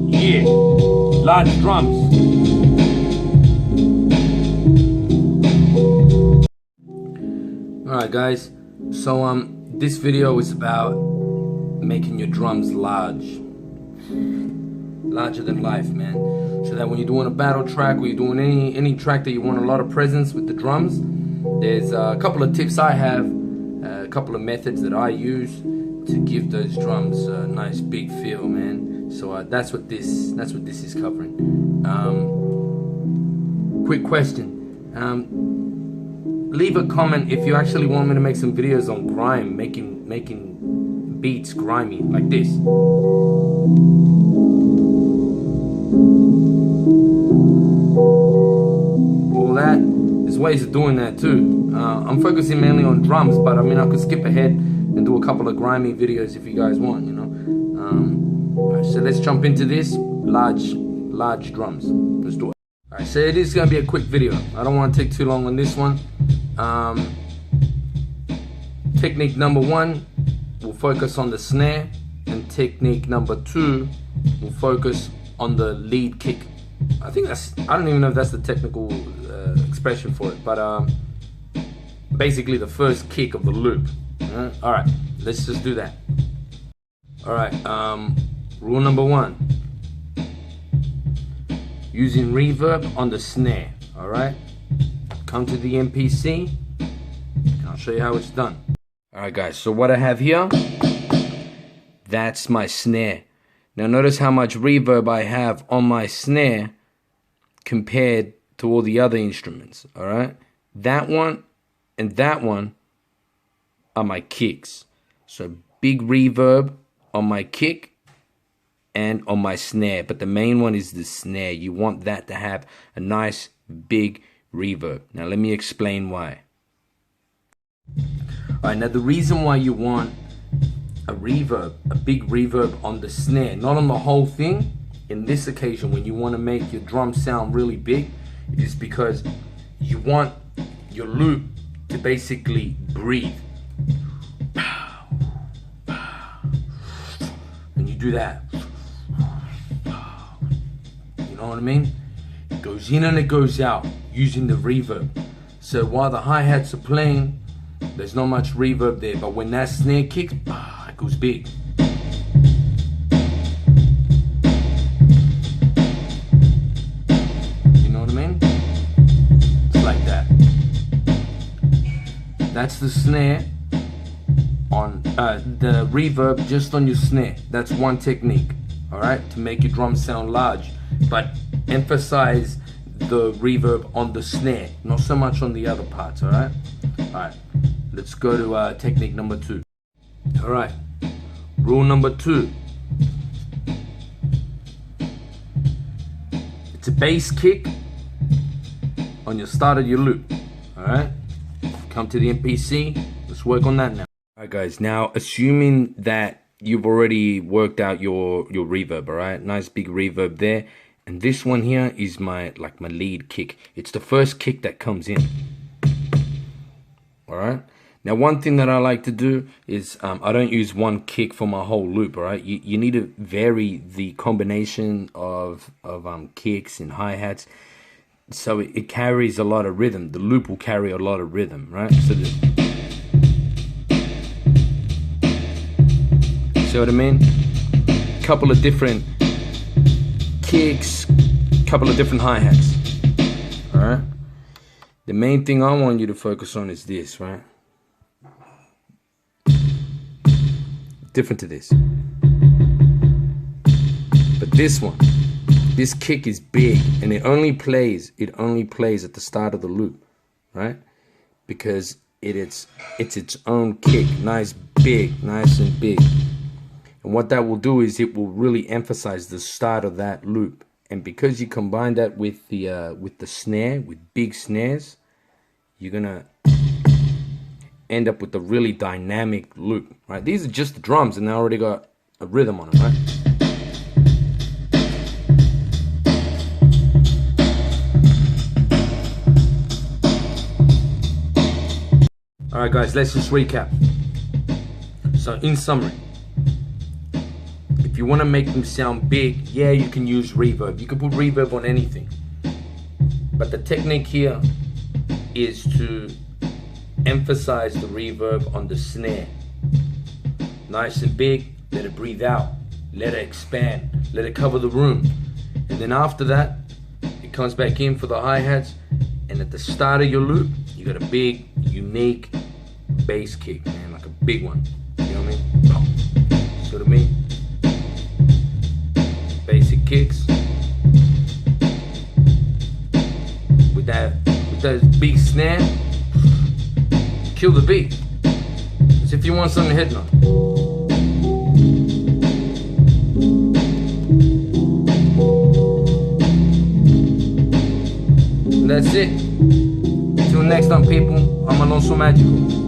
Yeah, large drums. Alright guys, so this video is about making your drums larger than life, man, so that when you're doing a battle track or you're doing any track that you want a lot of presence with the drums, there's a couple of tips I have, a couple of methods that I use to give those drums a nice big feel, man. So that's what this is covering. Quick question, leave a comment if you actually want me to make some videos on grime, making beats grimy like this. All that, there's ways of doing that too. I'm focusing mainly on drums, but I mean I could skip ahead and do a couple of grimy videos if you guys want, you know. So let's jump into this. Large drums. Let's do it. Alright, so it is going to be a quick video. I don't want to take too long on this one. Technique number 1 will focus on the snare, and technique number 2 will focus on the lead kick. I don't even know if that's the technical expression for it, but basically the first kick of the loop. Alright, let's just do that. Alright, rule number 1. Using reverb on the snare, alright? Come to the MPC, and I'll show you how it's done. Alright guys, so what I have here, that's my snare. Now notice how much reverb I have on my snare compared to all the other instruments, alright? That one and that one are my kicks. So big reverb on my kick and on my snare, but the main one is the snare. You want that to have a nice big reverb. Now let me explain why. Alright, now the reason why you want a big reverb on the snare, not on the whole thing, in this occasion when you want to make your drum sound really big, is because you want your loop to basically breathe. And you do that. You know what I mean? It goes in and it goes out using the reverb. So while the hi-hats are playing, there's not much reverb there, but when that snare kicks, it goes big. You know what I mean? It's like that. That's the snare on the reverb just on your snare. That's one technique, alright, to make your drum sound large. But emphasize the reverb on the snare, not so much on the other parts, alright? Alright, let's go to technique number 2. Alright, rule number 2. It's a bass kick on your start of your loop, alright? Come to the MPC, let's work on that now. Alright guys, now assuming that you've already worked out your reverb, alright? Nice big reverb there. And this one here is my lead kick. It's the first kick that comes in. Alright? Now one thing that I like to do is I don't use one kick for my whole loop, alright? You need to vary the combination of kicks and hi-hats so it carries a lot of rhythm. The loop will carry a lot of rhythm, right? So see what I mean? Couple of different kicks, couple of different hi-hats. Alright? The main thing I want you to focus on is this, right? Different to this. But this one, this kick is big, and it only plays at the start of the loop, right? Because it's its own kick, nice and big. And what that will do is it will really emphasize the start of that loop. And because you combine that with the snare, with big snares, you're gonna end up with a really dynamic loop, right? These are just the drums, and they already got a rhythm on them, right? Alright guys, let's just recap. So in summary, if you want to make them sound big, yeah, you can use reverb. You can put reverb on anything. But the technique here is to emphasize the reverb on the snare. Nice and big, let it breathe out, let it expand, let it cover the room. And then after that, it comes back in for the hi-hats, and at the start of your loop, you got a big, unique bass kick, man, like a big one. You know what I mean? See what I mean? Basic kicks. With that big snare, kill the beat. As if you want something to hit on. And that's it. Till next time, people. I'm Alonso Magical.